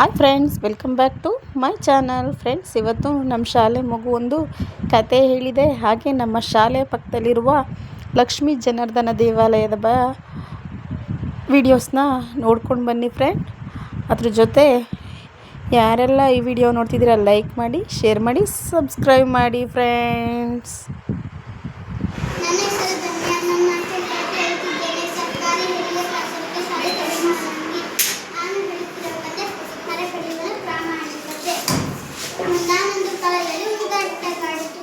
Hi friends, welcome back to my channel. Friends, ಇವತ್ತು ನಮ್ಮ ಶಾಲೆ ಮಗು ಒಂದು ಕತೆ ಹೇಳಿದೆ. ಹಾಗೆ ನಮ್ಮ ಶಾಲೆಯ ಪಕ್ಕದಲ್ಲಿರುವ ಲಕ್ಷ್ಮೀ ಜನಾರ್ದನ ದೇವಾಲಯದ ವಿಡಿಯೋಸ್ನ ನೋಡ್ಕೊಂಡು ಬನ್ನಿ ಫ್ರೆಂಡ್. ಅದ್ರ ಜೊತೆ ಯಾರೆಲ್ಲ ಈ ವಿಡಿಯೋ ನೋಡ್ತಿದ್ದೀರಾ ಲೈಕ್ ಮಾಡಿ, ಶೇರ್ ಮಾಡಿ, ಸಬ್ಸ್ಕ್ರೈಬ್ ಮಾಡಿ ಫ್ರೆಂಡ್ಸ್. ಒಂದಾನೊಂದು ಕಾಲದಲ್ಲಿ ಹುಡುಗಾಟ ಕಾಡಿತು.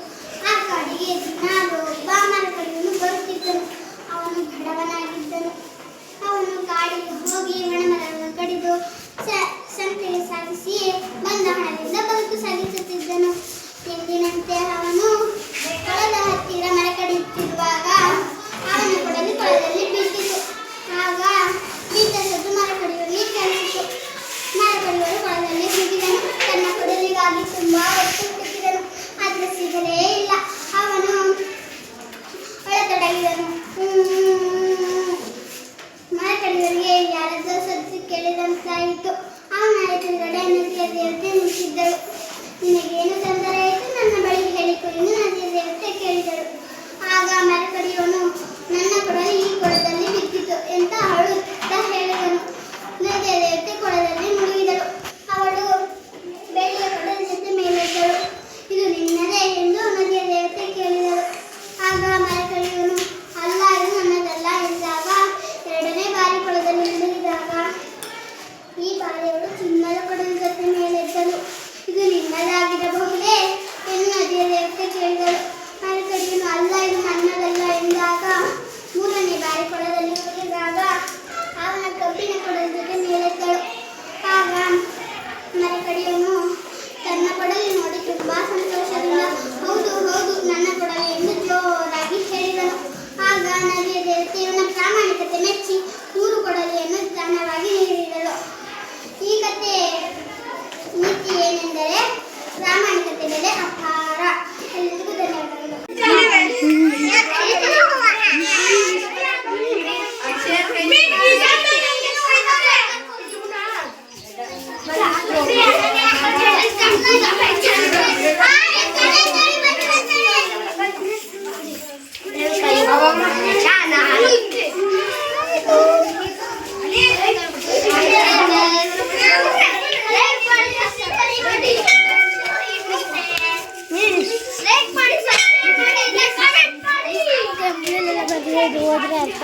ಆ ಕಾಡಿಗೆ ದಿನಾಲೂ ಒಬ್ಬ ಮರಕಡಿಯನು ಬರುತ್ತಿದ್ದನು. ಅವನು ಬಡವನಾಗಿದ್ದನು. ಅವನು ಕಾಡಿಗೆ ಹೋಗಿ ಒಣಮರವನ್ನು ಕಡಿದು ಸಂತೆಗೆ ಸಾಗಿಸಿ ಬಂದ ಹಣದಿಂದ ಬದುಕು ಸಾಗಿಸುತ್ತಿದ್ದನು. ಎಂದಿನಂತೆ ಅವನು ಕೊಳದ ಹತ್ತಿರ ಮರ ಕಡಿಯುತ್ತಿರುವಾಗ ಅವನ ಕೊಡಲಿ ಕೊಳದಲ್ಲಿ ಬಿದ್ದಿತು. ಆಗ ಬಿದ್ದ ಸದ್ದು ಮರ ಕಡಿಯುವಲ್ಲಿ ಕೇಳಿಸಿತು. ಮರ ಕಡಿಯುವಳು ಕೊಳದಲ್ಲಿ ಮುಗಿದನು. ತನ್ನ ಕೊಡಲಿಗಾಗಿ ತುಂಬಾ ಹೊತ್ತು ಹುಡುಕಿದನು, ಆದರೆ ಸಿಗಲೇ ಇಲ್ಲ. ಅವನು ಒಳತೊಡಗಿದನು. ಮರ ಕಡಿಯುವರಿಗೆ ಯಾರದ್ದೋ ಸದ್ದು ಕೇಳಿದಂತಾಯಿತು. ಅವನ ಎದುರುಗಡೆ ನದಿಯ ದೇವತೆ ನಿಂತಿದ್ದಳು. ನಿನಗೇನು ತೊಂದರೆ ಆಯಿತು? ನನ್ನ ಬಳಿ ಹೇಳಿಕೊಡು ಎಂದು ನದಿಯ ದೇವತೆ ಕೇಳಿದಳು. ಆಗ ಮರ ಕಡಿಯುವನು, ನನ್ನ ಕೊಡಲಿ ಈ ಕೊಳದಲ್ಲಿ ಬಿದ್ದಿತು ಅಂತ ಅಳುತ್ತಾ ಹೇಳಿದನು. ನದಿಯ ದೇವತೆ ಕೊಳದಲ್ಲಿ ಮುಳುಗಿದಳು. ಅವಳು ಬೆಳ್ಳಿಯ ಕೊಡದ ಜೊತೆ ಮೇಲೆದ್ದಳು. ಇದು ನಿನ್ನದೇ ಎಂದು ನದಿಯ ದೇವತೆ ಕೇಳಿದಳು. ಆಗ ಮರ ಕಡಿಯುವನು, ಅಲ್ಲ, ಇದು ನನ್ನದಲ್ಲ ಎಂದಾಗ ಎರಡನೇ ಬಾರಿ ಕೊಳದಲ್ಲಿ ಮುಳುಗಿದಾಗ ಈ ಬಾರಿ ಅವಳು ಚಿನ್ನದ ಕೊಡದ ಜೊತೆ ಮೇಲೆದ್ದಳು. ಇದು ನಿನ್ನದಾಗಿರಬಹುದೇ ಎಂದು ನದಿಯ ದೇವತೆ ಕೇಳಿದಳು. ಮರ ಕಡಿಯುವನು, ಅಲ್ಲ, ಇದು ನನ್ನದಲ್ಲ ಎಂದಾಗ ಮೂರನೇ ಬಾರಿ ಕೊಳದಲ್ಲಿ ಮುಳುಗಿದಾಗ ಅವನ ಕಬ್ಬಿನ ಕೊಡದ ಜೊತೆ ಮೇಲೆದ್ದಳು. ಆಗ ಮರ ಕಡಿಯುವನು ತನ್ನ ಕೊಡಲಿ ನೋಡಿ ತುಂಬಾ ಸಂತೋಷದಿಂದ, ಹೌದು ಹೌದು ನನ್ನ ಕೊಡಲಿ ಎಂದು ಜೋರಾಗಿ ಹೇಳಿದನು. ಆಗ ನದಿಯ ದೇವತೆ ಇವನ ಪ್ರಾಮಾಣಿಕತೆ ಮೆಚ್ಚಿ 3 ಕೊಡಲಿಯನ್ನು ದಾನವಾಗಿ ನೀಡಿದಳು. ಈ ಕತೆ ನೀತಿ ಏನೆಂದರೆ ಪ್ರಾಮಾಣಿಕತೆ ಬೆಲೆ ಅಪಾರ. ಎಲ್ಲರಿಗೂ ಧನ್ಯವಾದಗಳು. ಹೋದ್ರೆ ಅರ್ಥ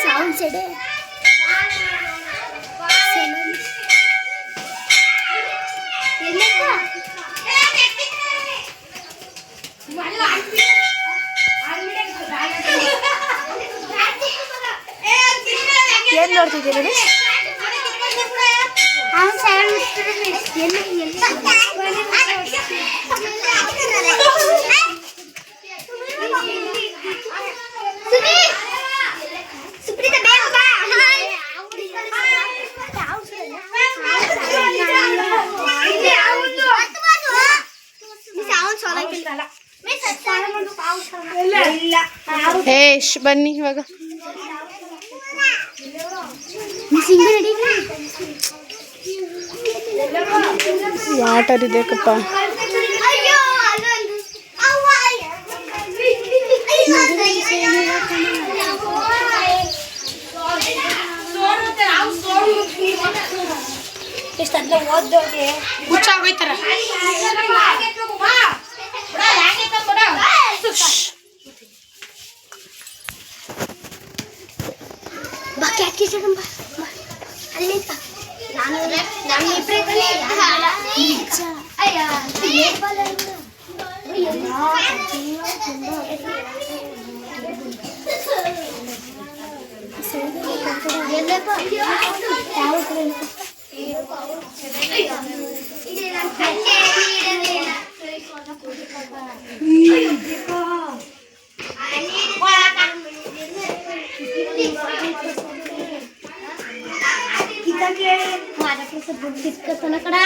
ಸೌಂಡ್ ಸೆಡೆ ಏನ್ ನೋಡ್ತಿದ್ದೀರಿ? ಹೇಶ್ ಬನ್ನಿ ಇವಾಗ. ವಾಟರ್ ಇದೆಕಪ್ಪ. ಎಷ್ಟಂತ ಓದೋಗೆ ಹುಚ್ಚಾಗೋಯ್ತಾರ. माझ्याकडे सगळं डिस्कस ना कडा